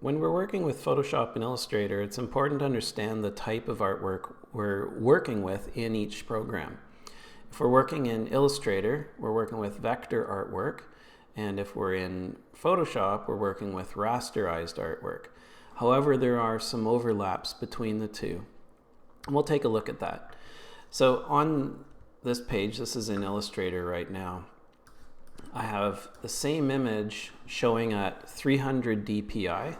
When we're working with Photoshop and Illustrator, it's important to understand the type of artwork we're working with in each program. If we're working in Illustrator, we're working with vector artwork, and if we're in Photoshop, we're working with rasterized artwork. However, there are some overlaps between the two, and we'll take a look at that. So on this page, this is in Illustrator right now, I have the same image showing at 300 dpi.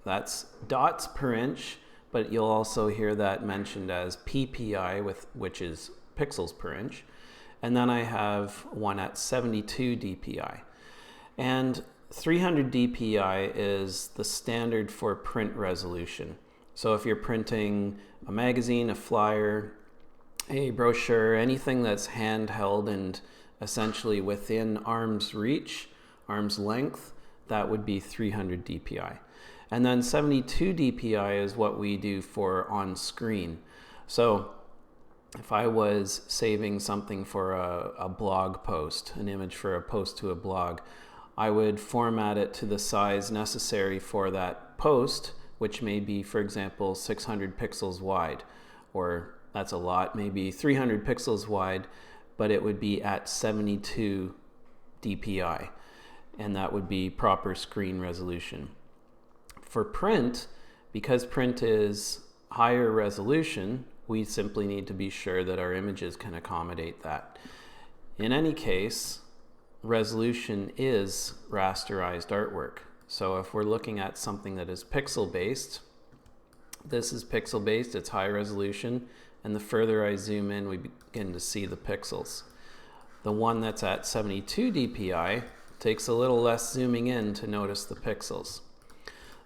That's dots per inch, but you'll also hear that mentioned as ppi, which is pixels per inch. And then I have one at 72 dpi. And 300 dpi is the standard for print resolution. So if you're printing a magazine, a flyer, a brochure, anything that's handheld and essentially within arm's reach, arm's length, that would be 300 dpi. And then 72 dpi is what we do for on screen. So if I was saving something for a blog post, an image for a post to a blog, I would format it to the size necessary for that post, which may be, for example, 600 pixels wide, or that's a lot, maybe 300 pixels wide, but it would be at 72 dpi, and that would be proper screen resolution. For print, because print is higher resolution, we simply need to be sure that our images can accommodate that. In any case, resolution is rasterized artwork. So if we're looking at something that is pixel-based, this is pixel-based, it's high resolution, and the further I zoom in, we begin to see the pixels. The one that's at 72 dpi takes a little less zooming in to notice the pixels.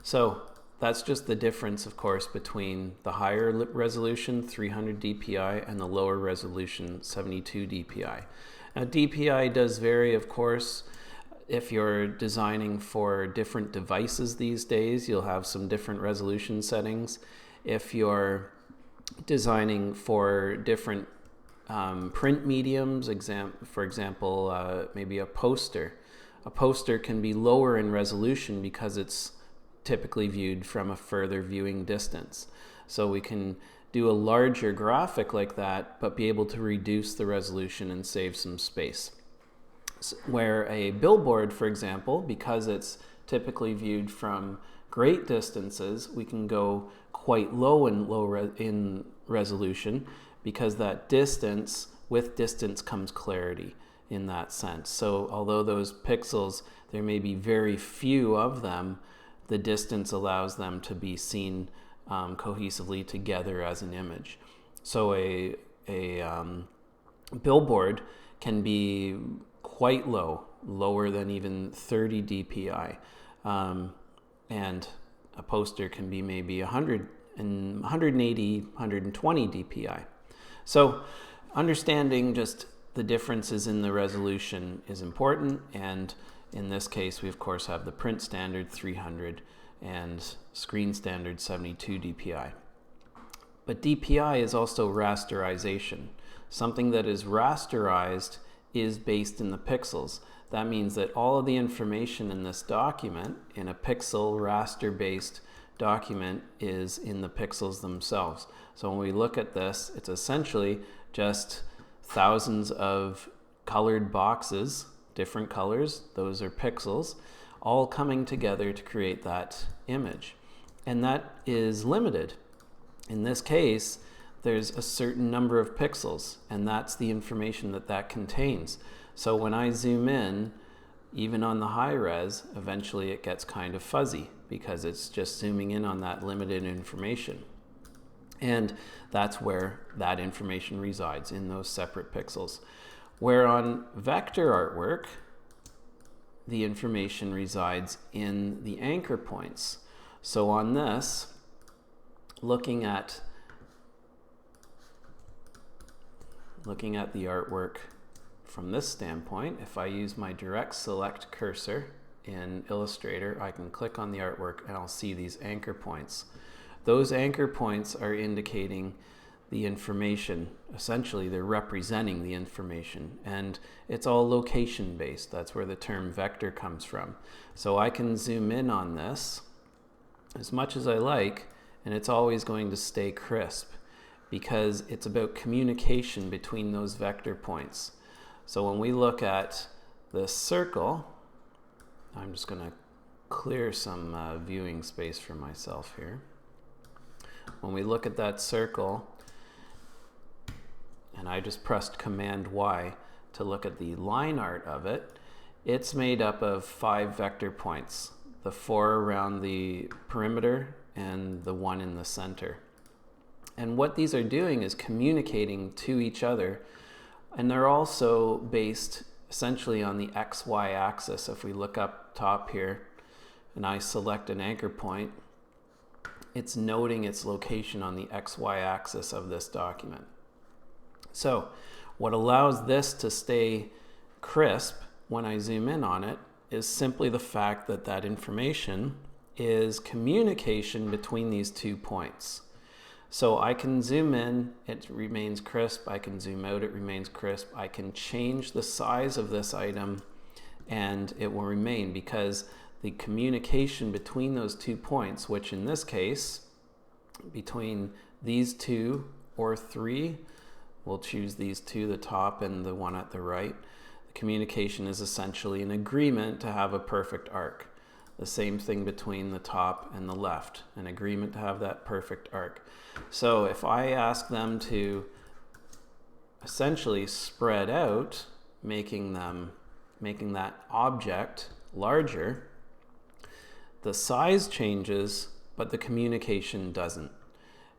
So that's just the difference, of course, between the higher resolution, 300 dpi, and the lower resolution, 72 dpi. Now, dpi does vary, of course. If you're designing for different devices these days, you'll have some different resolution settings. If you're designing for different print mediums, for example, maybe a poster. A poster can be lower in resolution because it's typically viewed from a further viewing distance. So we can do a larger graphic like that, but be able to reduce the resolution and save some space. Where a billboard, for example, because it's typically viewed from great distances, we can go quite low in resolution, because that distance, with distance comes clarity in that sense. So although those pixels, there may be very few of them, the distance allows them to be seen cohesively together as an image. So a billboard can be quite low, lower than even 30 dpi, and a poster can be maybe 180, 120 dpi. So understanding just the differences in the resolution is important, and in this case we of course have the print standard 300 and screen standard 72 dpi. But DPI is also rasterization. Something that is rasterized is based in the pixels. That means that all of the information in this document, in a pixel raster-based document, is in the pixels themselves. So when we look at this, it's essentially just thousands of colored boxes, different colors, those are pixels, all coming together to create that image. And that is limited. In this case, there's a certain number of pixels, and that's the information that contains. So when I zoom in, even on the high res, eventually it gets kind of fuzzy because it's just zooming in on that limited information. And that's where that information resides, in those separate pixels. Where on vector artwork, the information resides in the anchor points. So on this, looking at the artwork from this standpoint, if I use my direct select cursor in Illustrator, I can click on the artwork and I'll see these anchor points. Those anchor points are indicating the information. Essentially, they're representing the information, and it's all location based. That's where the term vector comes from. So I can zoom in on this as much as I like, and it's always going to stay crisp because it's about communication between those vector points. So when we look at this circle, I'm just going to clear some viewing space for myself here. When we look at that circle, and I just pressed Command Y to look at the line art of it, it's made up of 5 vector points, the 4 around the perimeter and the 1 in the center. And what these are doing is communicating to each other, and they're also based essentially on the XY axis. If we look up top here and I select an anchor point, it's noting its location on the XY axis of this document. So what allows this to stay crisp when I zoom in on it is simply the fact that that information is communication between these 2 points. So I can zoom in, it remains crisp. I can zoom out, it remains crisp. I can change the size of this item and it will remain, because the communication between those 2 points, which in this case, between these 2 or 3, we'll choose these 2, the top and the one at the right. The communication is essentially an agreement to have a perfect arc. The same thing between the top and the left, an agreement to have that perfect arc. So if I ask them to essentially spread out, making that object larger, the size changes, but the communication doesn't.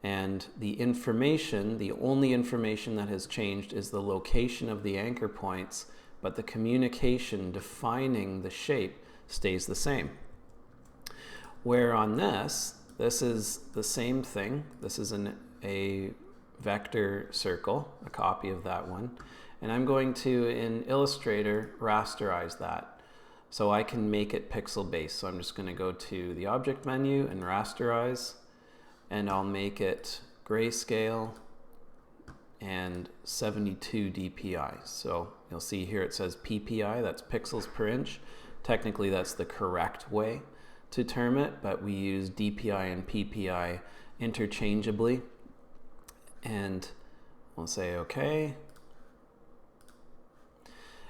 And the information, the only information that has changed is the location of the anchor points, but the communication defining the shape stays the same. Where on this is the same thing. This is a vector circle, a copy of that one. And I'm going to, in Illustrator, rasterize that. So I can make it pixel based. So I'm just going to go to the object menu and rasterize, and I'll make it grayscale and 72 dpi. So you'll see here it says ppi, that's pixels per inch. Technically that's the correct way to term it, but we use dpi and ppi interchangeably. And we'll say okay.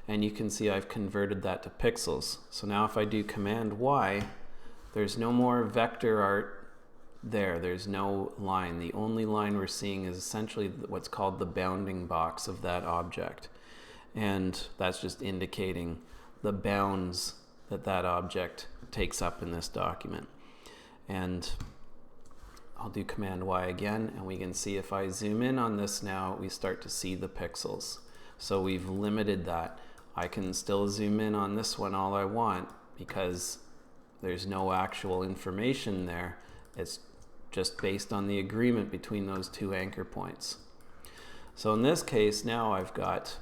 And you can see I've converted that to pixels. So now if I do Command Y, there's no more vector art there. There's no line. The only line we're seeing is essentially what's called the bounding box of that object. And that's just indicating the bounds that that object takes up in this document. And I'll do Command Y again, and we can see if I zoom in on this now, we start to see the pixels. So we've limited that. I can still zoom in on this one all I want because there's no actual information there. It's just based on the agreement between those 2 anchor points. So in this case, now I've got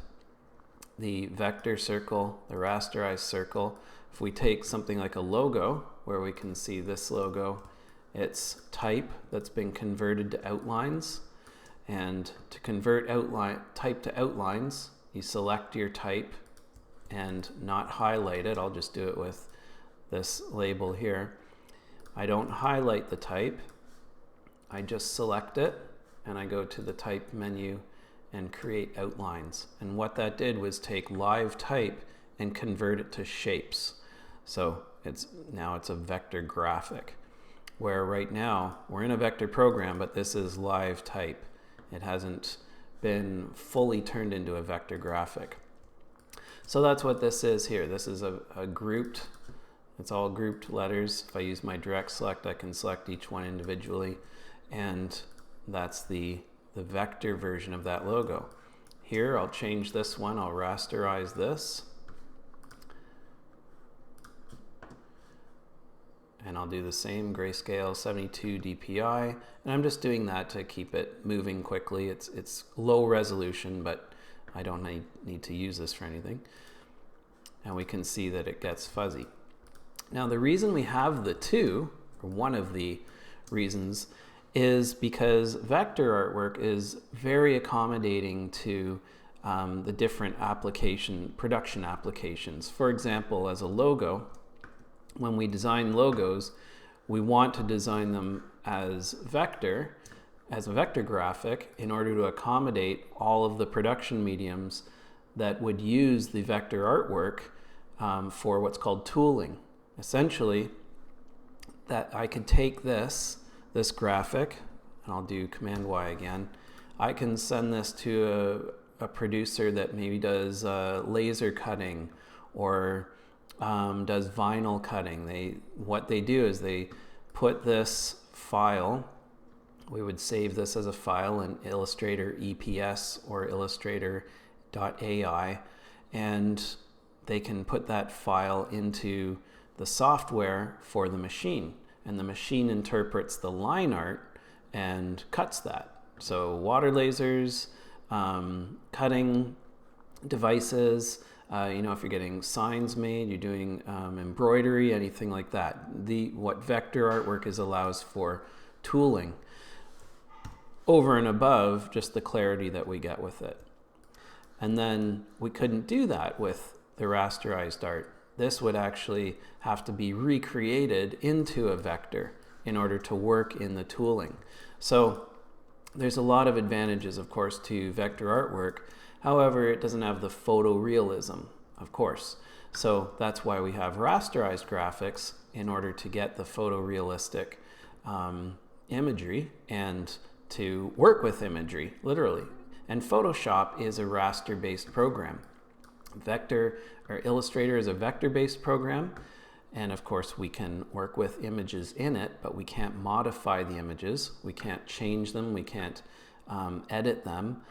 the vector circle, the rasterized circle. If we take something like a logo, where we can see this logo, it's type that's been converted to outlines. And to convert type to outlines, you select your type and not highlight it. I'll just do it with this label here. I don't highlight the type. I just select it and I go to the type menu and create outlines. And what that did was take live type and convert it to shapes. So now it's a vector graphic, where right now we're in a vector program, but this is live type. It hasn't been fully turned into a vector graphic. So that's what this is here. This is a grouped, it's all grouped letters. If I use my direct select, I can select each one individually, and that's the vector version of that logo. Here, I'll change this one, I'll rasterize this. And I'll do the same, grayscale 72 dpi, and I'm just doing that to keep it moving quickly. It's low resolution, but I don't need to use this for anything. And we can see that it gets fuzzy. Now the reason we have the 2, or one of the reasons, is because vector artwork is very accommodating to the different production applications. For example, as a logo, when we design logos, we want to design them as a vector graphic in order to accommodate all of the production mediums that would use the vector artwork for what's called tooling. Essentially, that I could take this graphic, and I'll do Command Y again. I can send this to a producer that maybe does laser cutting or does vinyl cutting. What they do is they put this file, we would save this as a file in Illustrator EPS or Illustrator.ai, and they can put that file into the software for the machine, and the machine interprets the line art and cuts that. So water lasers, cutting devices, if you're getting signs made, you're doing embroidery, anything like that. What vector artwork allows for tooling over and above just the clarity that we get with it. And then we couldn't do that with the rasterized art. This would actually have to be recreated into a vector in order to work in the tooling. So there's a lot of advantages, of course, to vector artwork. However, it doesn't have the photorealism, of course. So that's why we have rasterized graphics, in order to get the photorealistic imagery and to work with imagery, literally. And Photoshop is a raster-based program. Illustrator is a vector-based program, and of course we can work with images in it, but we can't modify the images, we can't change them, we can't edit them.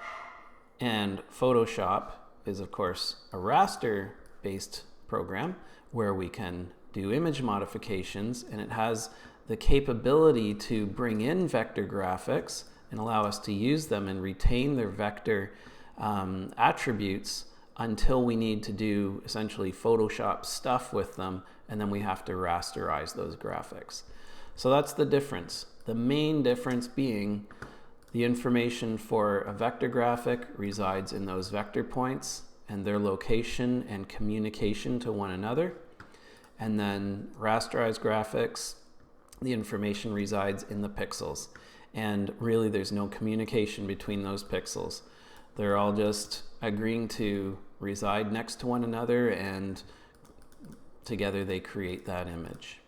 And Photoshop is of course a raster-based program where we can do image modifications, and it has the capability to bring in vector graphics and allow us to use them and retain their vector attributes until we need to do essentially Photoshop stuff with them, and then we have to rasterize those graphics. So that's the difference. The main difference being the information for a vector graphic resides in those vector points and their location and communication to one another. And then rasterized graphics, the information resides in the pixels. And really there's no communication between those pixels. They're all just agreeing to reside next to one another, and together they create that image.